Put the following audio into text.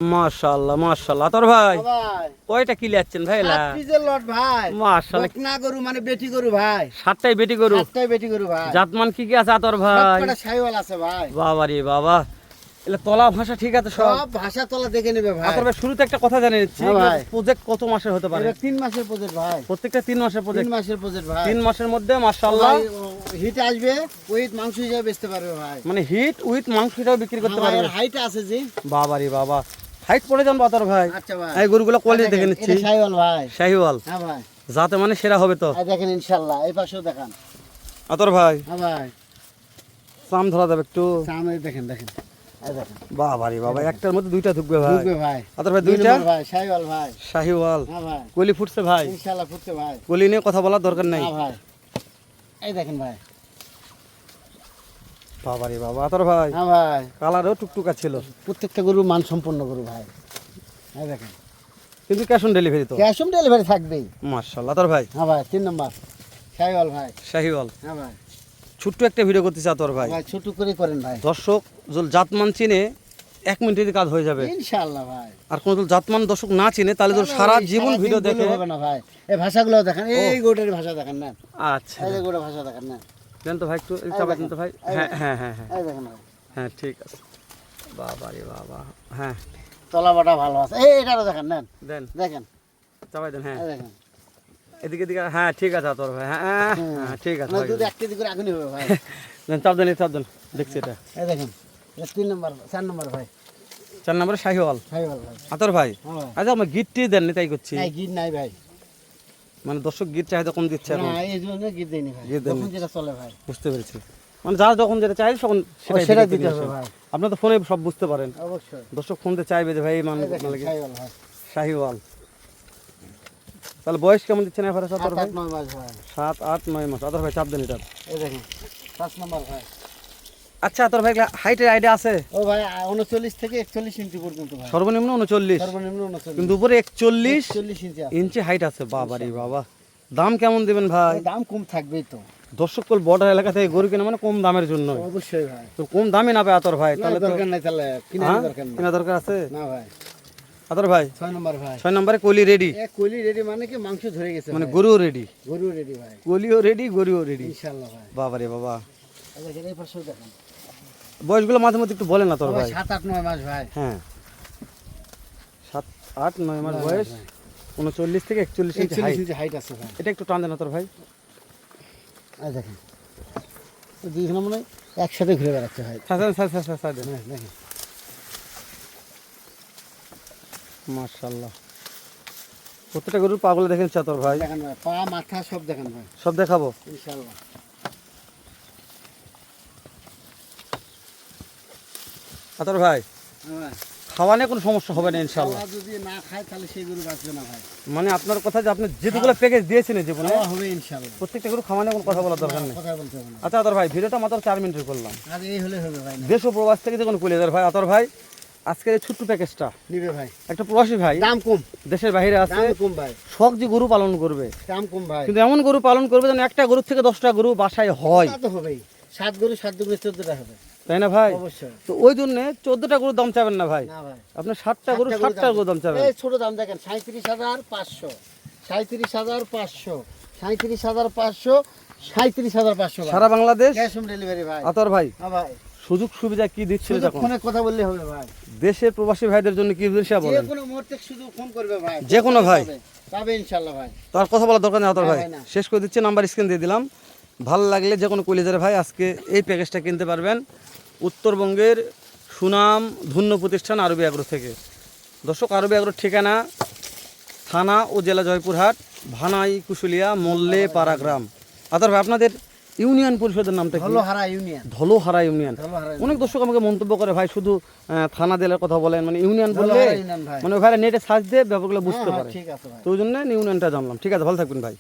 মাশাআল্লাহ মাশাআল্লাহ। তোর ভাই কয়টা কিলে যাচ্ছেন ভাই? মাশাআল্লাহ না গরু মানে বেটি গরু ভাই, 7টাই বেটি গরু। 7টাই বেটি গরু ভাই। জাতমান কি কি আছে তোর ভাই? সবকটা শাইওয়াল আছে ভাই। বাবা রে বাবা, এলা তলা ভাষা ঠিক আছে সব? সব ভাষা তলা দেখে নেবে ভাই। তোর ভাই শুরুতে একটা কথা জানিয়ে দিচ্ছি, প্রজেক্ট কত মাসের হতে পারে? এটা 3 মাসের প্রজেক্ট ভাই। প্রত্যেকটা 3 মাসের প্রজেক্ট। 3 মাসের প্রজেক্ট ভাই। 3 মাসের মধ্যে মাশাআল্লাহ হিট আসবে, উইথ মাংস হিসেবে বেচতে পারবে ভাই। মানে হিট উইথ মাংস হিসেবে বিক্রি করতে পারবে। হাইট আছে জি। বাবা রে বাবা, হাইট পড়ে যান তোর ভাই। আচ্ছা ভাই, এই গরুগুলো কোয়ালিটি দেখে নিচ্ছি। এটা শাইওয়াল ভাই। শাহিওয়াল, হ্যাঁ ভাই। যাতে মানে সেরা হবে তো। এই দেখেন ইনশাআল্লাহ, এই পাশেও দেখান তোর ভাই। হ্যাঁ ভাই, সাম ধরা যাবে একটু। সামনে দেখেন দেখেন, এই দেখেন। বাবা রে বাবা, একটার মধ্যে দুইটা ঢুকবে ভাই। ঢুকবে ভাই। তোর ভাই দুইটা ভাই, শাইওয়াল ভাই। শাহিওয়াল। হ্যাঁ ভাই, কলি ফুটছে ভাই। ইনশাআল্লাহ ফুটছে ভাই। কলি নিয়ে কথা বলার দরকার নাই। হ্যাঁ ভাই, এই দেখেন ভাই। বাবা রে বাবা, তোর ভাই। হ্যাঁ ভাই, কালারও টুকটুকা ছিল। প্রত্যেকটা গরু মান সম্পন্ন গরু ভাই। এই দেখেন, কিন্তু ক্যাশ অন ডেলিভারি তো? ক্যাশ অন ডেলিভারি থাকবেই। মাশাআল্লাহ। তোর ভাই। হ্যাঁ ভাই, 3 নাম্বার শাইওয়াল ভাই। শাহিওয়াল। হ্যাঁ ভাই, ছোট্ট একটা ভিডিও করতে চা তোর ভাই। ভাই ছোট করে করেন ভাই। দর্শক জাতমান চিনে 1 মিনিটের কাজ হয়ে যাবে ইনশাআল্লাহ ভাই। আর কোন জাতমান দর্শক না চিনে তাহলে তোর সারা জীবন ভিডিও দেখে হবে না ভাই। এই ভাষাগুলো দেখেন, এই গোটের ভাষা দেখেন না। আচ্ছা, এই যে গোটের ভাষা দেখেন না। দেন তো ভাই একটু চাপা দেন তো ভাই। হ্যাঁ হ্যাঁ হ্যাঁ হ্যাঁ এই দেখেন ভাই, হ্যাঁ ঠিক আছে। বাবা রে বাবা, হ্যাঁ তলা বাটা ভালো আছে। এটারও দেখেন না, দেন দেখেন চাপাই দেন। হ্যাঁ এই দেখেন, এদিকে এদিকে, হ্যাঁ ঠিক আছে তোর ভাই। হ্যাঁ হ্যাঁ ঠিক আছে না ভাই। দুধ 1 কেজি করে আগুনই হবে ভাই। দেন চাপ দেন, চাপ দেন, দেখছি এটা। এই দেখেন, এটা 3 নাম্বার 4 নাম্বার ভাই। 4 নম্বরে শাহিওয়াল। শাইওয়াল ভাই। তোর ভাই। হ্যাঁ ভাই, আচ্ছা আমার গিটটি দেন নি তাই করছি। নাই গিট নাই ভাই। মানে দর্শক গিট চাহিদা কম দিচ্ছে এখন। না, এই জন্য গিট দেইনি ভাই। গিট দেননি। যখন যেটা চলে ভাই, বুঝতে পেরেছি। মানে যারা যখন যেটা চাই তখন সেটা দিতে হবে ভাই। আপনার তো ফোনে সব বুঝতে পারেন। অবশ্যই। দর্শক ফোনতে চাইবে যে ভাই এই এই দেখেন, মানে শাইওয়াল ভাই। শাহিওয়াল। তাহলে বয়স কেমন দিচ্ছেন এফারে তোর ভাই? 8-9 মাস ভাই। 7, 8, 9 মাস। তোর ভাই চাপ দেন এটা। এই দেখেন 5 নাম্বার ভাই। আচ্ছা তোর ভাই হাইটের আইডিয়া আছে? ও ভাই 39 থেকে 41 ইঞ্চি পর্যন্ত ভাই। সর্বনিম্ন 39, সর্বনিম্ন 39, কিন্তু উপরে 41 40 ইঞ্চি আছে। ইঞ্চি হাইট আছে। বাবা রে বাবা, দাম কেমন দিবেন ভাই? দাম কম থাকবেই তো। দর্শক কল বর্ডার এলাকা থেকে গরু কেনা মানে কম দামের জন্য। অবশ্যই ভাই। তো কম দামে না পায় তোর ভাই, তাহলে তো দরকার নাই, তাহলে কিনা দরকার নাই। কিনা দরকার আছে না ভাই। তোর ভাই। 6 নাম্বার ভাই। 6 নম্বরে কলি রেডি। কলি রেডি মানে কি মাংস ধরে গেছে মানে ভাই। গরুও রেডি। গরু রেডি ভাই। কলিও রেডি, গরুও রেডি। ইনশাআল্লাহ ভাই। বাবা রে বাবা, এই দেখেন, এই পাশেও দেখেন। বয়সগুলো মাঝে মধ্যে একটু বলেন না তোর ভাই। 7-8-9 মাস ভাই। হ্যাঁ 7, 8, 9 মাস বয়স, 39 থেকে 41 ইঞ্চি 41 হাইট। ইঞ্চি হাইট আছে ভাই। এটা একটু টান দেন না তোর ভাই। এই দেখেন, দুইখানে মনে হয় একসাথে ঘুরে বেড়াচ্ছে ভাই। দেখেন মাশাআল্লাহ, প্রত্যেকটা গরুর পাগুলো দেখেন তোর ভাই। দেখেন ভাই, পা মাথা সব দেখেন ভাই। সব দেখাবো ইনশাআল্লাহ। তোর ভাই। হ্যাঁ, খাওয়ানে কোনো সমস্যা হবে না ইনশাআল্লাহ। খাওয়া যদি না খায় তাহলে সেই গরু বাঁচবে না ভাই। মানে আপনার কথা যে আপনি যেগুলো প্যাকেজ দিয়েছেন এই জীবনে খাওয়া হবে ইনশাআল্লাহ। প্রত্যেকটা গরু খাওয়ানে কোনো কথা বলার দরকার নেই। কথা বলতে হবে না। আচ্ছা তোর ভাই, ভিডিওটা মাত্র 4 মিনিটের করলাম। আর এই হলে হবে ভাই না। দেশ ও প্রবাস থেকে যে কোনো কুলিয়াদের ভাই। তোর ভাই আজকের এই ছোট্ট প্যাকেজটা নিবে ভাই। একটা প্রবাসী ভাই দাম কম, দেশের বাইরে আছে, দাম কম ভাই। শখ যে গরু পালন করবে, দাম কম ভাই। কিন্তু এমন গরু পালন করবে যেন একটা গরু থেকে 10টা গরু বাসায় হয়। তা তো হবেই। 7 গরু 7 দুগুণে 14টা হবে। তাই না ভাই? অবশ্যই। তো ওই জন্য 14টা গরুর দাম চাবেন না ভাই, না ভাই, আপনি 7টা গরু 7টা গরুর দাম চাবেন। এই ছোট দাম দেখেন, 37,500, 37,500, 37,500, 37,500 সারা বাংলাদেশ ক্যাশ অন ডেলিভারি ভাই। আতর ভাই হ্যাঁ ভাই, সুযোগ সুবিধা কি দিচ্ছিল শুধু তখন? ফোনে কথা বললে হবে ভাই। দেশের প্রবাসী ভাইদের জন্য কি দিচ্ছিল যে বলেন? কোনো মুহূর্তে শুধু ফোন করবে ভাই। যে কোনো ভাই পাবে ইনশাআল্লাহ ভাই। তার কথা বলার দরকার নেই আতর না ভাই। ভাই, না। শেষ করে দিচ্ছি, নাম্বার স্ক্রিন দিয়ে দিলাম। ভালো লাগলে যে কোনো কুলিদের ভাই আজকে এই প্যাকেজটা কিনতে পারবেন উত্তরবঙ্গের সুনাম ধন্য প্রতিষ্ঠান আরবি এগ্রো থেকে। দর্শক, আরবি এগ্রোর ঠিকানা থানা ও জেলা জয়পুরহাট, ভানাই কুশুলিয়া, মল্লে পাড়া গ্রাম। আতর ভাই আপনাদের ইউনিয়ন পরিষদের নামটা কি? ধলোহারা ইউনিয়ন। ধলোহারা ইউনিয়ন। অনেক দর্শক আমাকে মন্তব্য করে ভাই শুধু থানা জেলার কথা বলেন, মানে ইউনিয়ন বললে ধলোহারা ইউনিয়ন ভাই। মানে ভাইরা নেটে সার্চ দিয়ে ব্যাপারগুলো বুঝতে হ্যাঁ, পারে। ঠিক আছে ভাই। তো ওই জন্য ইউনিয়নটা জানলাম। ঠিক আছে, ভালো থাকবেন ভাই।